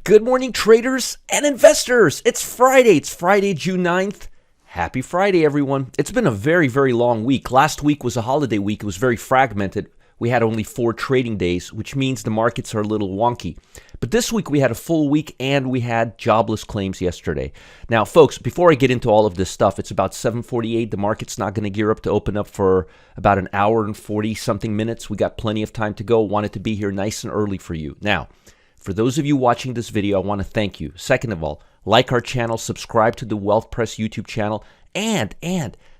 Good morning, traders and investors. It's Friday. It's Friday, June 9th. Happy Friday, everyone. It's been a very, very long week. Last week was a holiday week. It was very fragmented. We had only 4 trading days, which means the markets are a little wonky. But this week we had a full week and we had jobless claims yesterday. Now, folks, before I get into all of this stuff, it's about 7:48. The market's not going to gear up to open up for about an hour and 40-something minutes. We got plenty of time to go. Wanted to be here nice and early for you. Now, for those of you watching this video, I want to thank you. Second of all, like our channel, subscribe to the Wealth Press YouTube channel, and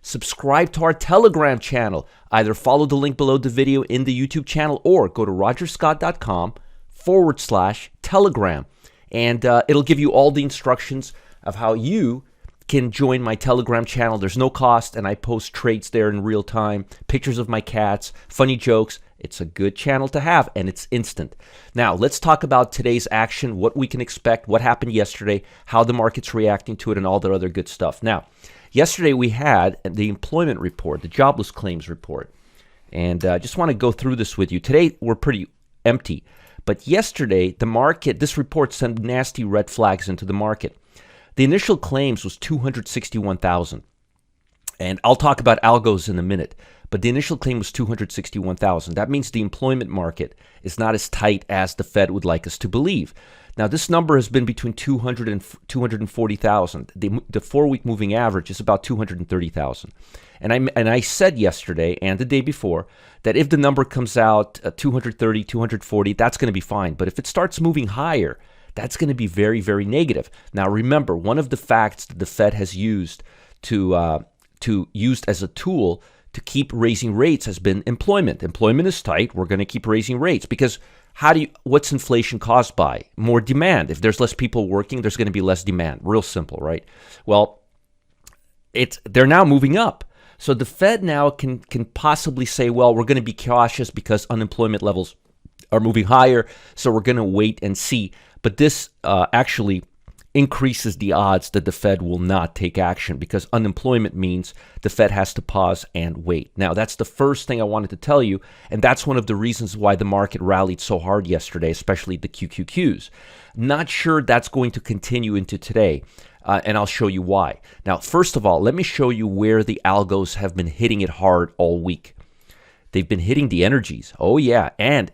subscribe to our Telegram channel. Either follow the link below the video in the YouTube channel or go to rogerscott.com/Telegram. And it'll give you all the instructions of how you can join my Telegram channel. There's no cost, and I post trades there in real time, pictures of my cats, funny jokes. It's a good channel to have, and it's instant. Now, let's talk about today's action, what we can expect, what happened yesterday, how the market's reacting to it, and all that other good stuff. Now, yesterday we had the employment report, the jobless claims report, and I just want to go through this with you. Today, we're pretty empty, but yesterday, the market, this report sent nasty red flags into the market. The initial claims was 261,000, and I'll talk about algos in a minute. But the initial claim was 261,000. That means the employment market is not as tight as the Fed would like us to believe. Now, this number has been between 200 and 240,000. The 4-week moving average is about 230,000. And I said yesterday and the day before that if the number comes out 230, 240, that's going to be fine. But if it starts moving higher, that's going to be very, very negative. Now, remember, one of the facts that the Fed has used used as a tool to keep raising rates has been employment. Employment is tight. We're going to keep raising rates because what's inflation caused by? More demand. If there's less people working, there's going to be less demand. Real simple, right? Well, they're now moving up. So the Fed now can possibly say, well, we're going to be cautious because unemployment levels are moving higher. So we're going to wait and see. But this actually increases the odds that the Fed will not take action because unemployment means the Fed has to pause and wait. Now, that's the first thing I wanted to tell you, and that's one of the reasons why the market rallied so hard yesterday, especially the QQQs. Not sure that's going to continue into today, and I'll show you why. Now, first of all, let me show you where the algos have been hitting it hard all week. They've been hitting the energies. Oh, yeah, and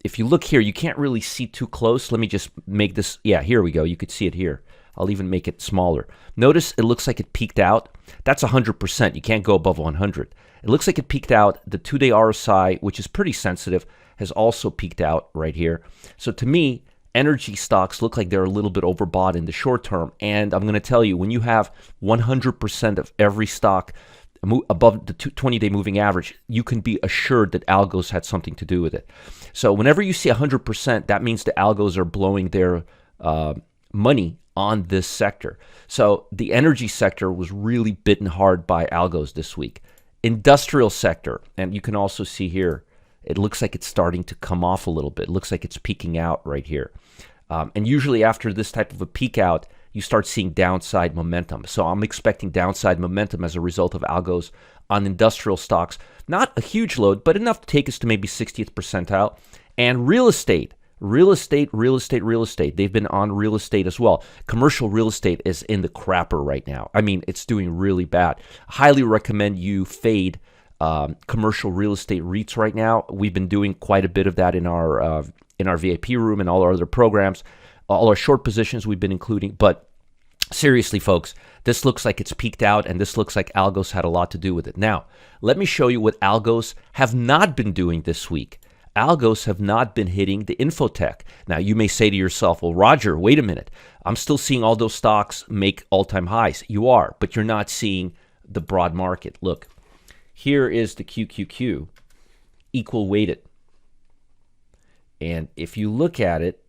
if you look here, you can't really see too close. Let me just make this. Yeah, here we go. You could see it here. I'll even make it smaller. Notice it looks like it peaked out. That's 100%. You can't go above 100. It looks like it peaked out. The 2-day RSI, which is pretty sensitive, has also peaked out right here. So to me, energy stocks look like they're a little bit overbought in the short term. And I'm going to tell you, when you have 100% of every stock above the 20-day moving average, you can be assured that algos had something to do with it. So whenever you see 100%, that means the algos are blowing their money on this sector. So the energy sector was really bitten hard by algos this week. Industrial sector, and you can also see here, it looks like it's starting to come off a little bit. It looks like it's peaking out right here. And usually after this type of a peak out, you start seeing downside momentum. So I'm expecting downside momentum as a result of algos on industrial stocks. Not a huge load, but enough to take us to maybe 60th percentile. And real estate. They've been on real estate as well. Commercial real estate is in the crapper right now. I mean, it's doing really bad. Highly recommend you fade commercial real estate REITs right now. We've been doing quite a bit of that in our VIP room and all our other programs. All our short positions we've been including. But seriously, folks, this looks like it's peaked out, and this looks like algos had a lot to do with it. Now, let me show you what algos have not been doing this week. Algos have not been hitting the infotech. Now, you may say to yourself, well, Roger, wait a minute. I'm still seeing all those stocks make all-time highs. You are, but you're not seeing the broad market. Look, here is the QQQ, equal weighted. And if you look at it,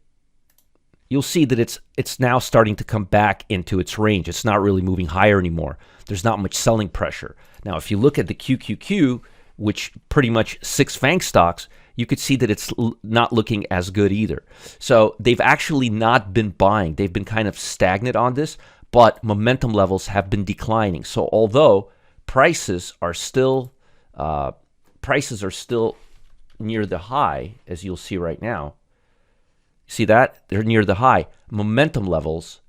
you'll see that it's now starting to come back into its range. It's not really moving higher anymore. There's not much selling pressure. Now, if you look at the QQQ, which pretty much 6 FANG stocks, you could see that it's not looking as good either. So they've actually not been buying. They've been kind of stagnant on this, but momentum levels have been declining. So although prices are still near the high, as you'll see right now, See that? They're near the high. Momentum levels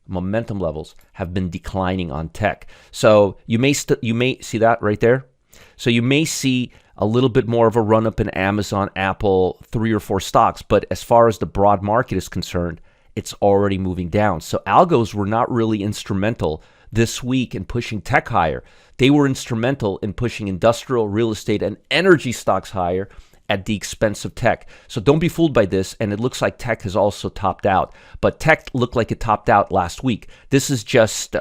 have been declining on tech. So you may see that right there. So you may see a little bit more of a run up in Amazon, Apple, 3 or 4 stocks. But as far as the broad market is concerned, it's already moving down. So algos were not really instrumental this week in pushing tech higher. They were instrumental in pushing industrial, real estate, and energy stocks higher at the expense of tech. So don't be fooled by this. And it looks like tech has also topped out. But tech looked like it topped out last week. This is just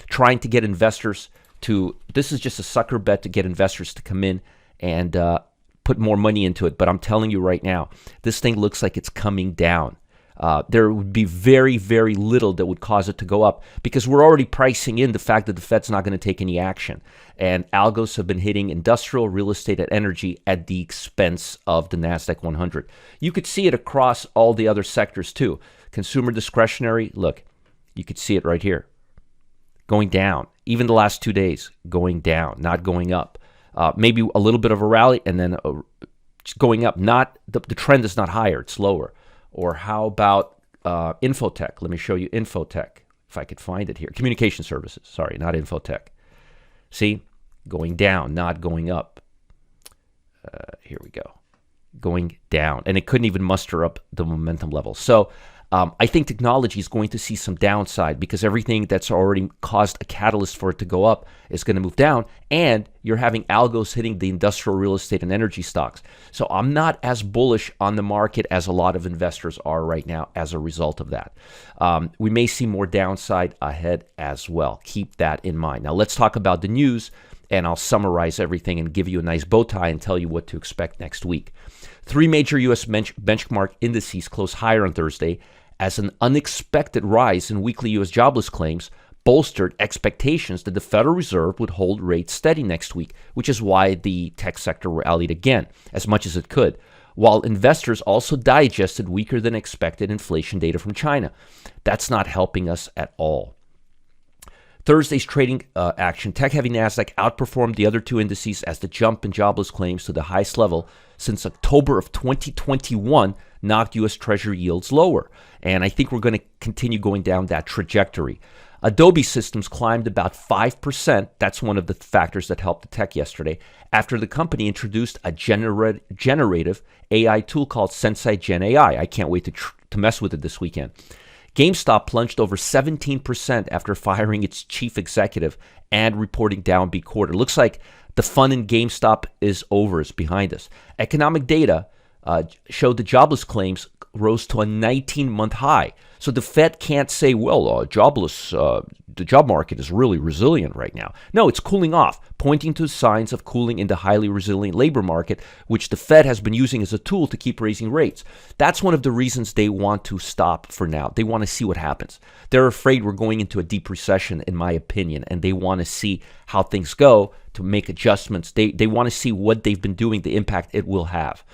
trying to get investors to, this is just a sucker bet to get investors to come in and put more money into it. But I'm telling you right now, this thing looks like it's coming down. There would be very, very little that would cause it to go up because we're already pricing in the fact that the Fed's not going to take any action. And algos have been hitting industrial, real estate, and energy at the expense of the Nasdaq 100. You could see it across all the other sectors too. Consumer discretionary, look, you could see it right here. Going down. Even the last 2 days, going down, not going up. Maybe a little bit of a rally and then going up. Not the trend is not higher, it's lower. Or how about infotech? Let me show you infotech, if I could find it here. Communication services, sorry, not infotech. See, going down, not going up. Here we go. Going down. And it couldn't even muster up the momentum level. So I think technology is going to see some downside because everything that's already caused a catalyst for it to go up is going to move down. And you're having algos hitting the industrial, real estate, and energy stocks. So I'm not as bullish on the market as a lot of investors are right now as a result of that. We may see more downside ahead as well. Keep that in mind. Now let's talk about the news, and I'll summarize everything and give you a nice bow tie and tell you what to expect next week. 3 major U.S. benchmark indices closed higher on Thursday as an unexpected rise in weekly U.S. jobless claims bolstered expectations that the Federal Reserve would hold rates steady next week, which is why the tech sector rallied again, as much as it could, while investors also digested weaker than expected inflation data from China. That's not helping us at all. Thursday's trading action, tech-heavy Nasdaq outperformed the other 2 indices as the jump in jobless claims to the highest level since October of 2021 knocked U.S. Treasury yields lower. And I think we're going to continue going down that trajectory. Adobe Systems climbed about 5%. That's one of the factors that helped the tech yesterday after the company introduced a generative AI tool called Sensei Gen AI. I can't wait to mess with it this weekend. GameStop plunged over 17% after firing its chief executive and reporting downbeat quarter. Looks like the fun in GameStop is over, it's behind us. Economic data showed the jobless claims rose to a 19-month high. So the Fed can't say, well, the job market is really resilient right now. No, it's cooling off, pointing to signs of cooling in the highly resilient labor market, which the Fed has been using as a tool to keep raising rates. That's one of the reasons they want to stop for now. They want to see what happens. They're afraid we're going into a deep recession, in my opinion, and they want to see how things go to make adjustments. They want to see what they've been doing, the impact it will have.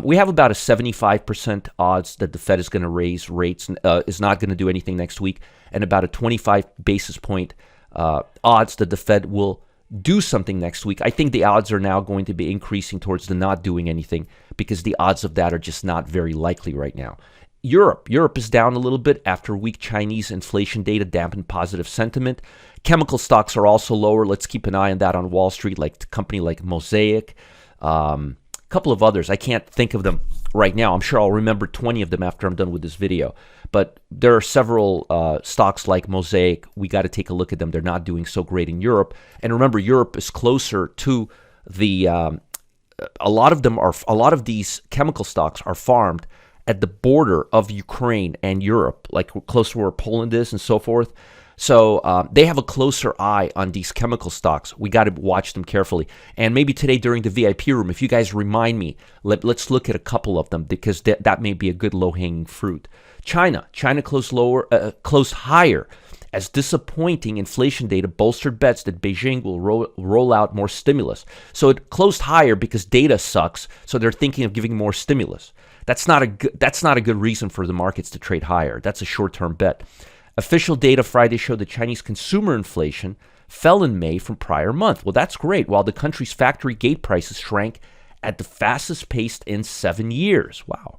We have about a 75% odds that the Fed is going to raise rates, is not going to do anything next week, and about a 25 basis point odds that the Fed will do something next week. I think the odds are now going to be increasing towards the not doing anything because the odds of that are just not very likely right now. Europe is down a little bit after weak Chinese inflation data dampened positive sentiment. Chemical stocks are also lower. Let's keep an eye on that on Wall Street, like a company like Mosaic, a couple of others. I can't think of them right now. I'm sure I'll remember 20 of them after I'm done with this video. But there are several stocks like Mosaic. We got to take a look at them. They're not doing so great in Europe. And remember, Europe is closer to the a lot of these chemical stocks are farmed at the border of Ukraine and Europe, like close to where Poland is and so forth. So they have a closer eye on these chemical stocks. We got to watch them carefully. And maybe today during the VIP room, if you guys remind me, let's look at a couple of them because that may be a good low-hanging fruit. China closed higher as disappointing inflation data bolstered bets that Beijing will roll out more stimulus. So it closed higher because data sucks, so they're thinking of giving more stimulus. That's not a good reason for the markets to trade higher. That's a short-term bet. Official data Friday showed that Chinese consumer inflation fell in May from prior month. Well, that's great, while the country's factory gate prices shrank at the fastest pace in 7 years. Wow.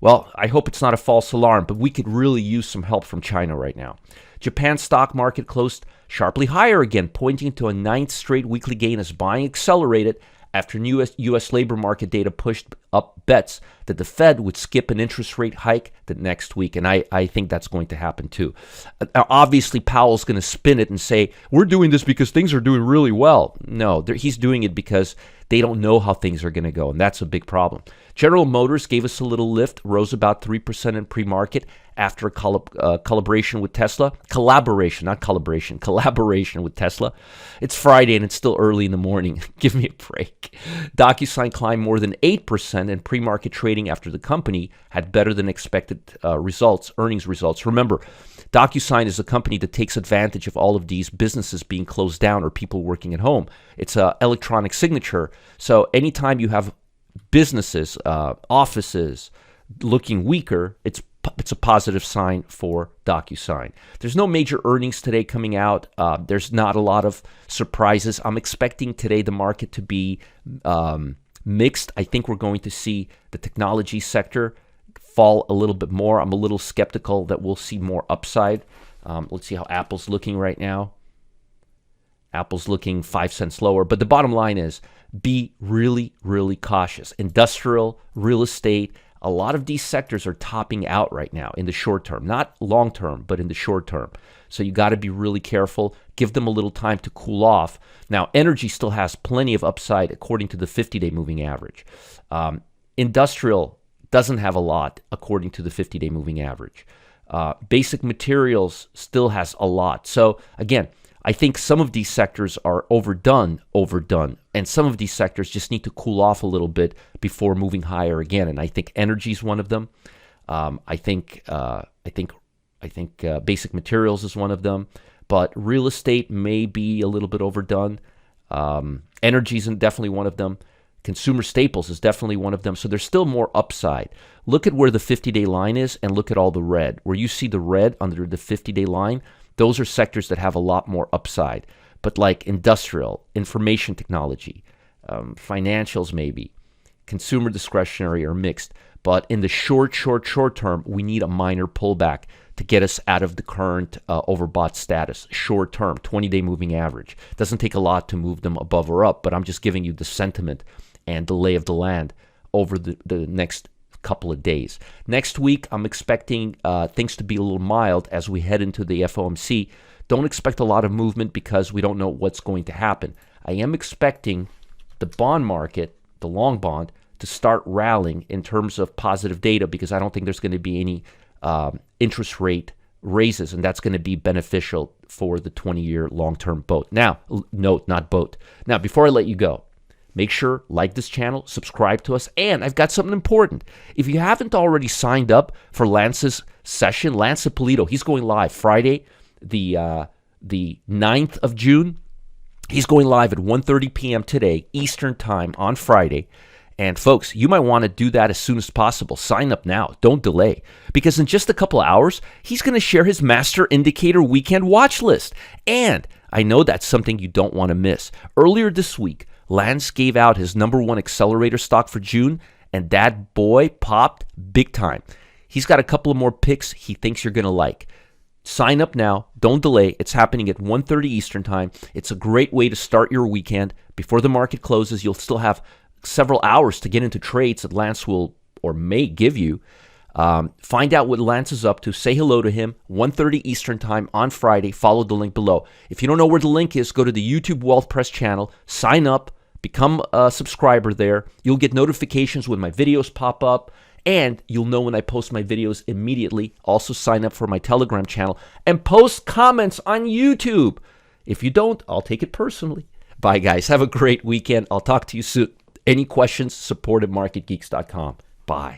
Well, I hope it's not a false alarm, but we could really use some help from China right now. Japan's stock market closed sharply higher again, pointing to a ninth straight weekly gain as buying accelerated after new U.S. labor market data pushed up bets that the Fed would skip an interest rate hike the next week. And I think that's going to happen too. Obviously, Powell's going to spin it and say, we're doing this because things are doing really well. No, he's doing it because they don't know how things are going to go, and that's a big problem. General Motors gave us a little lift, rose about 3% in pre-market after a collaboration with Tesla. Collaboration with Tesla. It's Friday and it's still early in the morning. Give me a break. DocuSign climbed more than 8% in pre-market trading after the company had better than expected earnings results. Remember, DocuSign is a company that takes advantage of all of these businesses being closed down or people working at home. It's an electronic signature. So anytime you have businesses, offices looking weaker, it's a positive sign for DocuSign. There's no major earnings today coming out. There's not a lot of surprises. I'm expecting today the market to be mixed. I think we're going to see the technology sector fall a little bit more. I'm a little skeptical that we'll see more upside. Let's see how Apple's looking right now. Apple's looking 5 cents lower. But the bottom line is be really, really cautious. Industrial, real estate, a lot of these sectors are topping out right now in the short term. Not long term, but in the short term. So you got to be really careful. Give them a little time to cool off. Now, energy still has plenty of upside according to the 50-day moving average. Industrial doesn't have a lot according to the 50-day moving average. Basic materials still has a lot. So again, I think some of these sectors are overdone, and some of these sectors just need to cool off a little bit before moving higher again. And I think energy is one of them. I think basic materials is one of them. But real estate may be a little bit overdone. Energy is definitely one of them. Consumer staples is definitely one of them. So there's still more upside. Look at where the 50-day line is and look at all the red. Where you see the red under the 50-day line, those are sectors that have a lot more upside. But like industrial, information technology, financials maybe, consumer discretionary are mixed. But in the short term, we need a minor pullback to get us out of the current overbought status. Short term, 20-day moving average. Doesn't take a lot to move them above or up, but I'm just giving you the sentiment and the lay of the land over the next couple of days. Next week, I'm expecting things to be a little mild as we head into the FOMC. Don't expect a lot of movement because we don't know what's going to happen. I am expecting the bond market, the long bond, to start rallying in terms of positive data because I don't think there's going to be any interest rate raises, and that's going to be beneficial for the 20-year long-term boat. Now, note, not boat. Now, before I let you go, make sure, like this channel, subscribe to us, and I've got something important. If you haven't already signed up for Lance's session, Lance Ippolito, he's going live Friday, the 9th of June. He's going live at 1:30 p.m. today, Eastern Time on Friday. And folks, you might want to do that as soon as possible. Sign up now. Don't delay. Because in just a couple of hours, he's going to share his Master Indicator Weekend Watch List. And I know that's something you don't want to miss. Earlier this week, Lance gave out his #1 accelerator stock for June, and that boy popped big time. He's got a couple of more picks he thinks you're going to like. Sign up now. Don't delay. It's happening at 1:30 Eastern Time. It's a great way to start your weekend. Before the market closes, you'll still have several hours to get into trades that Lance will or may give you. Find out what Lance is up to. Say hello to him. 1:30 Eastern Time on Friday. Follow the link below. If you don't know where the link is, go to the YouTube Wealth Press channel. Sign up. Become a subscriber there. You'll get notifications when my videos pop up, and you'll know when I post my videos immediately. Also sign up for my Telegram channel and post comments on YouTube. If you don't, I'll take it personally. Bye, guys. Have a great weekend. I'll talk to you soon. Any questions, support@marketgeeks.com. Bye.